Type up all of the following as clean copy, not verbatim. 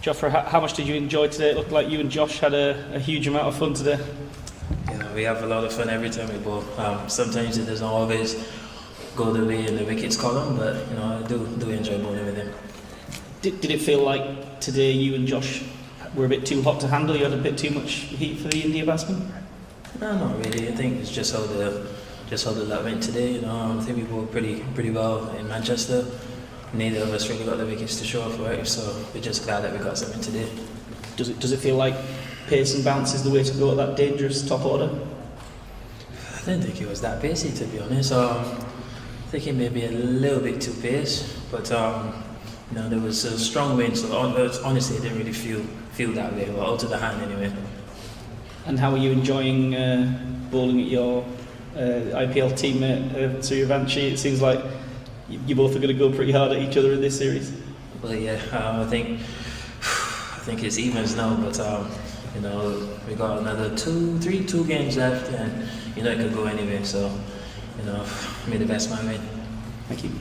Jofra, how much did you enjoy today? It looked like you and Josh had a huge amount of fun today. We have a lot of fun every time we bowl. Sometimes it doesn't always go the way in the wickets column, but I do enjoy bowling with him. Did it feel like today you and Josh were a bit too hot to handle? You had a bit too much heat for the India batsman? No, not really. I think it's just how the luck went today. I think we bowled pretty well in Manchester. Neither of us really got the wickets to show off for it, so we're just glad that we got something today. Does it feel like pace and bounce is the way to go at that dangerous top order? I didn't think it was that pacey, to be honest. I think it may be a little bit too pace, but there was a strong wind, so honestly, it didn't really feel that way. Well, out of the hand anyway. And how are you enjoying bowling at your IPL teammate Sooryavanshi? It seems like you both are going to go pretty hard at each other in this series. Well, yeah, I think it's evens now, but we got another two games left, and it could go anyway. So, may the best man win. Thank you.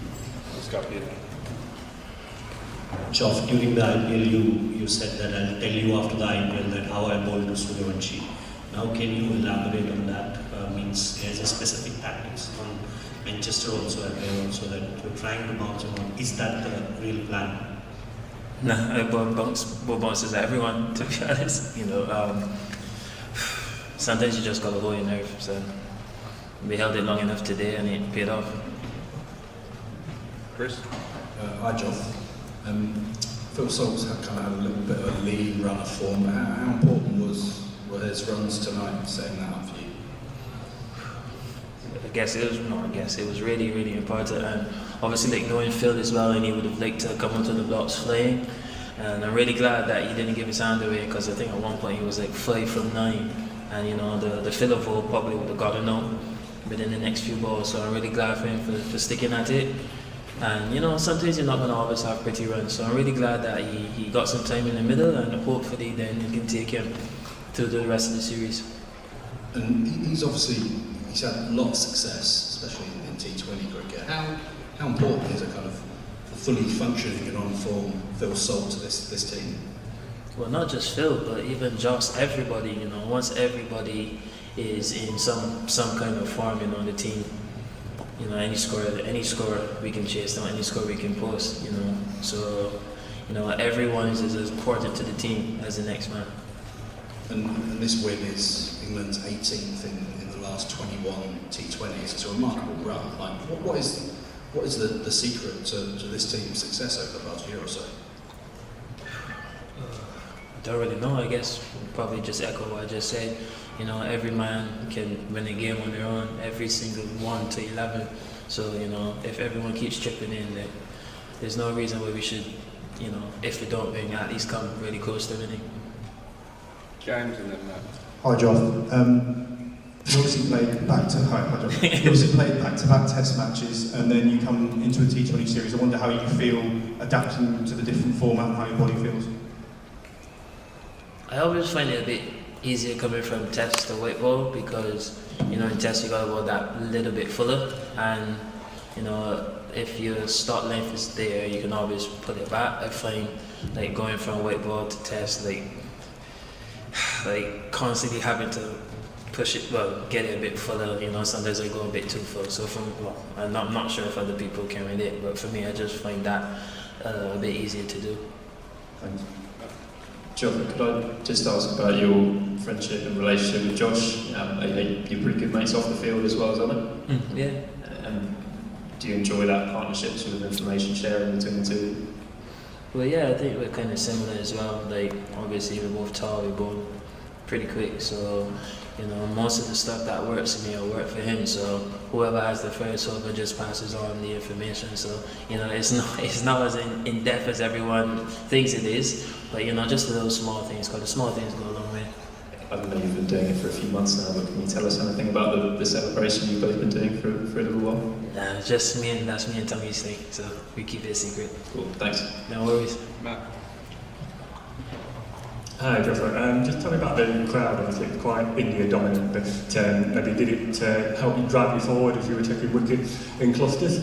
Jof, during the IPL, you said that I'll tell you after the IPL that how I bowled to Sooryavanshi. Now, can you elaborate on that? Means there's a specific tactics on Manchester also, also that you're trying to bounce him on. Is that the real plan? No, I bounces at everyone, to be honest. Sometimes you just got to hold your nerve. So we held it long enough today, and it paid off. Chris? Hi, Jof. Phil Salt's had a little bit of a lean run of form. How important were his runs tonight, setting that up for you? It was really, really important, and obviously knowing Phil as well, and he would have liked to come onto the blocks flying, and I'm really glad that he didn't give his hand away, because I think at one point he was like 5 from 9, and the filler ball probably would have gotten out within the next few balls, so I'm really glad for him for sticking at it. And sometimes you're not going to always have pretty runs, so I'm really glad that he got some time in the middle, and hopefully then he can take him to the rest of the series. And he's had a lot of success, especially in T20 cricket. How important is a kind of fully functioning and on form Phil Salt to this team? Well, not just Phil, but even just everybody. Once everybody is in some kind of form, the team. Any score we can chase down, any score we can post. So everyone is as important to the team as the next man. And this win is England's 18th in the last 21 T20s. It's a remarkable run. Like, what is the secret to this team's success over the past year or so? I don't really know. I guess we'll probably just echo what I just said. Every man can win a game on their own, every single 1 to 11. So, if everyone keeps chipping in, then there's no reason why we should, if we don't win, at least come really close to winning. James and then Matt. Hi, Jof. You obviously played back-to-back Test matches, and then you come into a T20 series. I wonder how you feel adapting to the different format and how your body feels. I always find it a bit easier coming from Test to white ball, because in Test you got to go that little bit fuller, and if your start length is there, you can always put it back. I find like going from white ball to Test, like constantly having to push it, get it a bit fuller. Sometimes I go a bit too full. So I'm not sure if other people can relate, but for me, I just find that a bit easier to do. Thanks. Jofra, could I just ask about your friendship and relationship with Josh? Are you pretty good mates off the field as well as on it? Yeah. And do you enjoy that partnership, sort of information sharing between the two? Well, yeah, I think we're kind of similar as well. Like, obviously, we're both tall, we're both pretty quick, so most of the stuff that works for me will work for him. So whoever has the first over just passes on the information. So it's not as in depth as everyone thinks it is, but just the little small things. Because the small things go a long way. I know you've been doing it for a few months now, but can you tell us anything about the celebration you've both been doing for a little while? Nah, that's me and Tommy's thing. So we keep it a secret. Cool, thanks. No worries. Matt. Hi, Jofra. Just tell me about the crowd. Obviously, it's quite India dominant, but maybe did it help you drive you forward as you were taking wicket in clusters?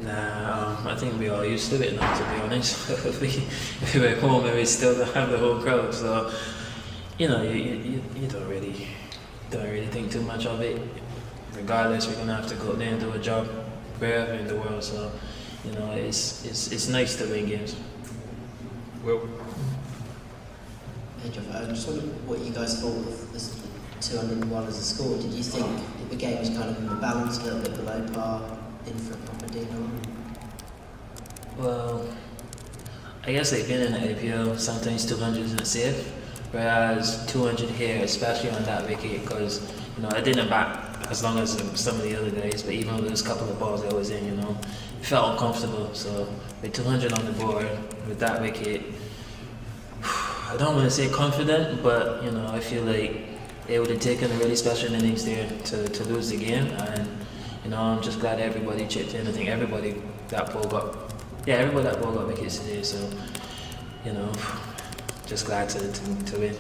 Nah, I think we are used to it now, to be honest. if we were home and we still don't have the whole crowd, so you know, you don't really think too much of it. Regardless, we're gonna have to go there and do a job wherever in the world. So you know, it's nice to win games. Will? Hey Jofra, I just wondered what you guys thought of this 201 as a score. Did you think the game was kind of in the balance, a little bit below par, in for a proper deal? Well, I guess like being in the APL, sometimes 200 isn't safe, whereas 200 here, especially on that wicket, because you know I didn't bat as long as some of the other days, but even with those couple of balls I was in, you know, it felt uncomfortable. So with 200 on the board, with that wicket, I don't want to say confident, but you know, I feel like it would have taken a really special innings there to lose the game, and you know, I'm just glad everybody chipped in. I think everybody that ball got wickets today, so you know, just glad to win.